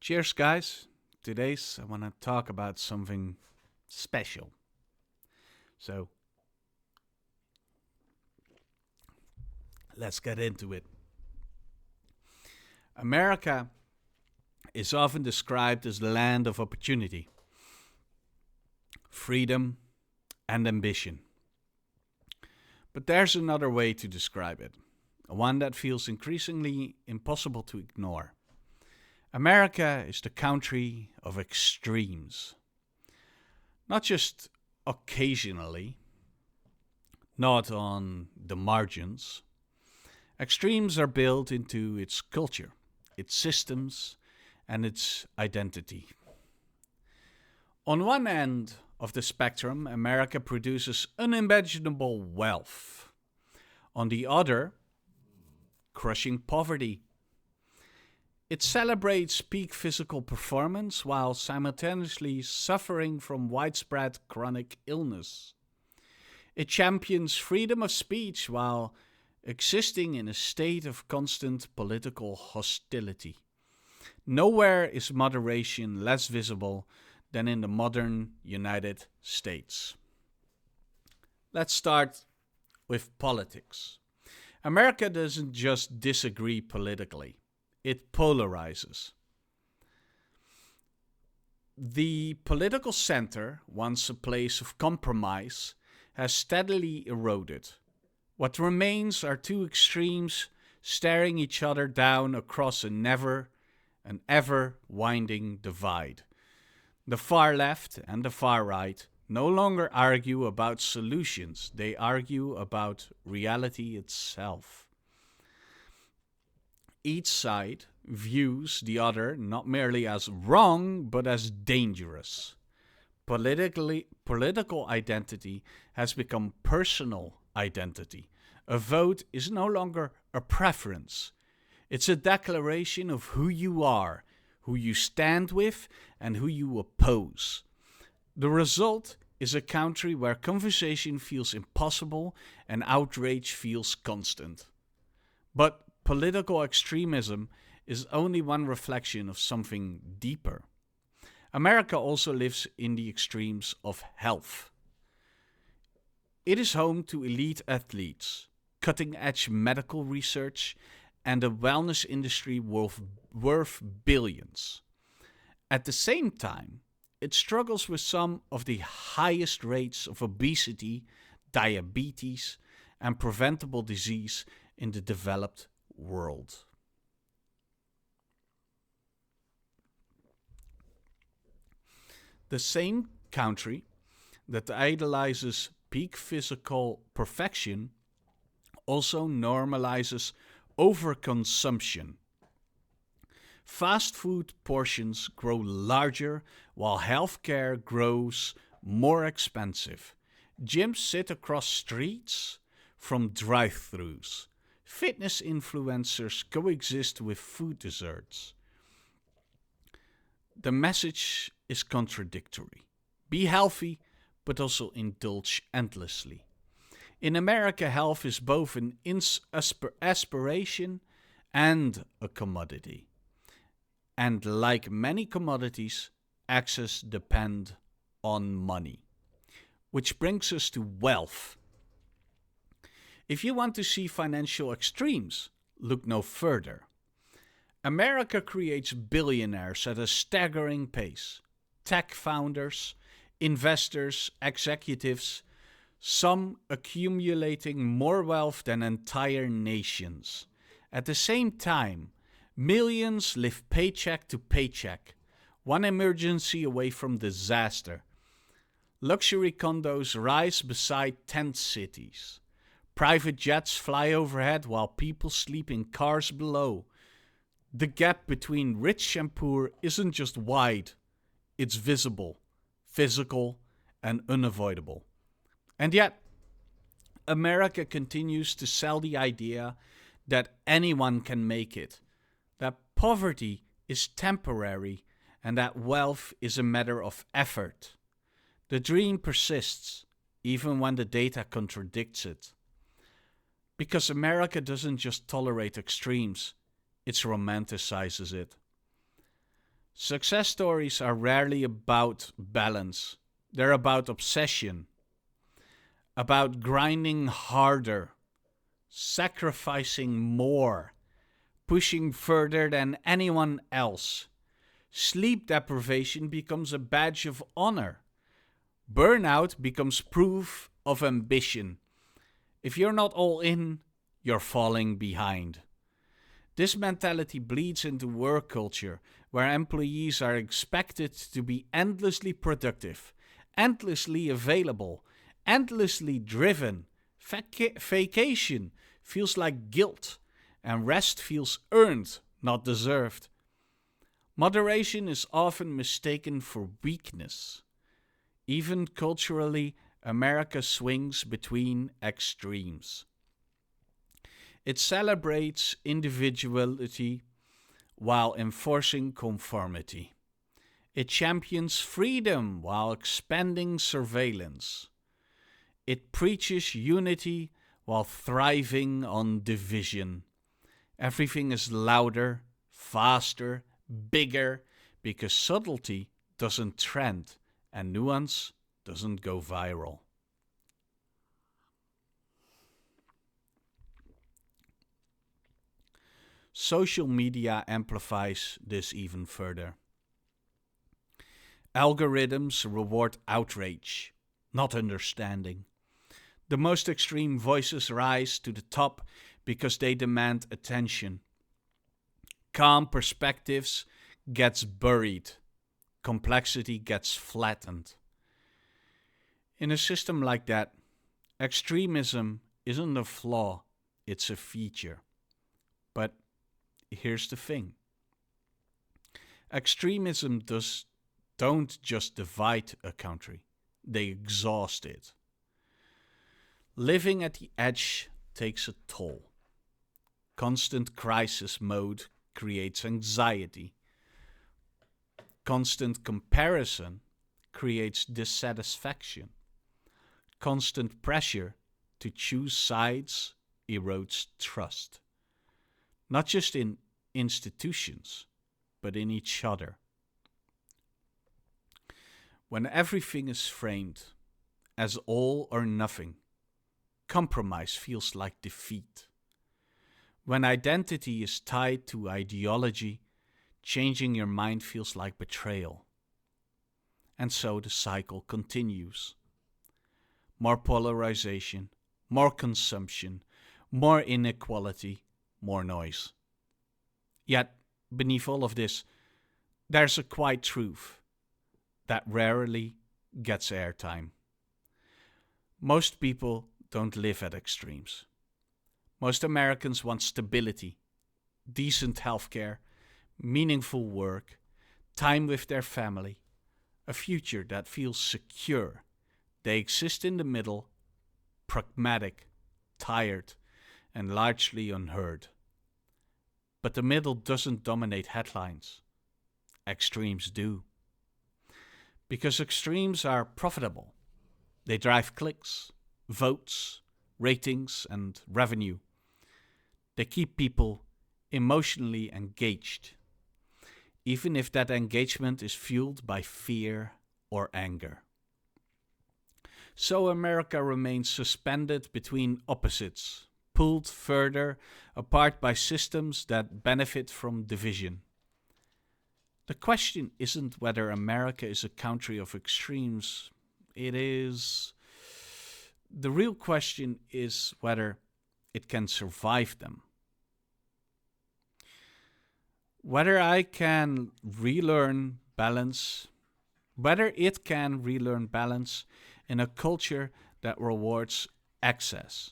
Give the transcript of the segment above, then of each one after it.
Cheers, guys. Today's I want to talk about something special. So, let's get into it. America is often described as the land of opportunity, freedom, and ambition. But there's another way to describe it, one that feels increasingly impossible to ignore. America is the country of extremes. Not just occasionally, not on the margins. Extremes are built into its culture, its systems, and its identity. On one end of the spectrum, America produces unimaginable wealth. On the other, crushing poverty. It celebrates peak physical performance while simultaneously suffering from widespread chronic illness. It champions freedom of speech while existing in a state of constant political hostility. Nowhere is moderation less visible than in the modern United States. Let's start with politics. America doesn't just disagree politically, it polarizes. The political center, once a place of compromise, has steadily eroded. What remains are two extremes staring each other down across an ever winding divide. The far left and the far right no longer argue about solutions, they argue about reality itself. Each side views the other not merely as wrong, but as dangerous. Political identity has become personal identity. A vote is no longer a preference. It's a declaration of who you are, who you stand with, and who you oppose. The result is a country where conversation feels impossible and outrage feels constant. But political extremism is only one reflection of something deeper. America also lives in the extremes of health. It is home to elite athletes, cutting-edge medical research, and a wellness industry worth billions. At the same time, it struggles with some of the highest rates of obesity, diabetes, and preventable disease in the developed world. The same country that idolizes peak physical perfection also normalizes overconsumption. Fast food portions grow larger while healthcare grows more expensive. Gyms sit across streets from drive-thrus. Fitness influencers coexist with food desserts. The message is contradictory. Be healthy, but also indulge endlessly. In America, health is both an aspiration and a commodity. And like many commodities, access depends on money. Which brings us to wealth. If you want to see financial extremes, look no further. America creates billionaires at a staggering pace. Tech founders, investors, executives, some accumulating more wealth than entire nations. At the same time, millions live paycheck to paycheck, one emergency away from disaster. Luxury condos rise beside tent cities. Private jets fly overhead while people sleep in cars below. The gap between rich and poor isn't just wide, it's visible, physical, and unavoidable. And yet, America continues to sell the idea that anyone can make it, that poverty is temporary, and that wealth is a matter of effort. The dream persists, even when the data contradicts it. Because America doesn't just tolerate extremes, it romanticizes it. Success stories are rarely about balance. They're about obsession, about grinding harder, sacrificing more, pushing further than anyone else. Sleep deprivation becomes a badge of honor. Burnout becomes proof of ambition. If you're not all in, you're falling behind. This mentality bleeds into work culture, where employees are expected to be endlessly productive, endlessly available, endlessly driven. Vacation feels like guilt, and rest feels earned, not deserved. Moderation is often mistaken for weakness. Even culturally, America swings between extremes. It celebrates individuality while enforcing conformity. It champions freedom while expanding surveillance. It preaches unity while thriving on division. Everything is louder, faster, bigger, because subtlety doesn't trend and nuance doesn't go viral. Social media amplifies this even further. Algorithms reward outrage, not understanding. The most extreme voices rise to the top because they demand attention. Calm perspectives gets buried. Complexity gets flattened. In a system like that, extremism isn't a flaw, it's a feature. But here's the thing. Extremism don't just divide a country, they exhaust it. Living at the edge takes a toll. Constant crisis mode creates anxiety. Constant comparison creates dissatisfaction. Constant pressure to choose sides erodes trust. Not just in institutions, but in each other. When everything is framed as all or nothing, compromise feels like defeat. When identity is tied to ideology, changing your mind feels like betrayal. And so the cycle continues. More polarization, more consumption, more inequality, more noise. Yet, beneath all of this, there's a quiet truth that rarely gets airtime. Most people don't live at extremes. Most Americans want stability, decent healthcare, meaningful work, time with their family, a future that feels secure. They exist in the middle, pragmatic, tired, and largely unheard. But the middle doesn't dominate headlines. Extremes do. Because extremes are profitable. They drive clicks, votes, ratings, and revenue. They keep people emotionally engaged, even if that engagement is fueled by fear or anger. So America remains suspended between opposites, pulled further apart by systems that benefit from division. The question isn't whether America is a country of extremes. The real question is whether it can survive them. Whether it can relearn balance in a culture that rewards excess.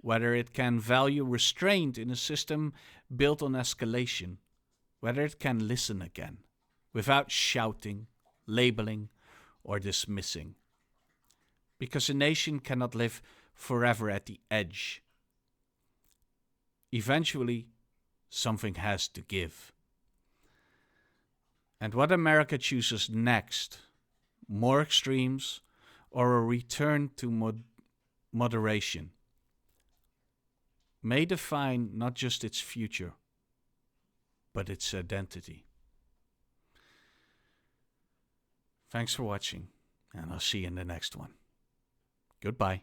Whether it can value restraint in a system built on escalation. Whether it can listen again, without shouting, labeling, or dismissing. Because a nation cannot live forever at the edge. Eventually, something has to give. And what America chooses next, more extremes or a return to moderation, may define not just its future, but its identity. Thanks for watching, and I'll see you in the next one. Goodbye.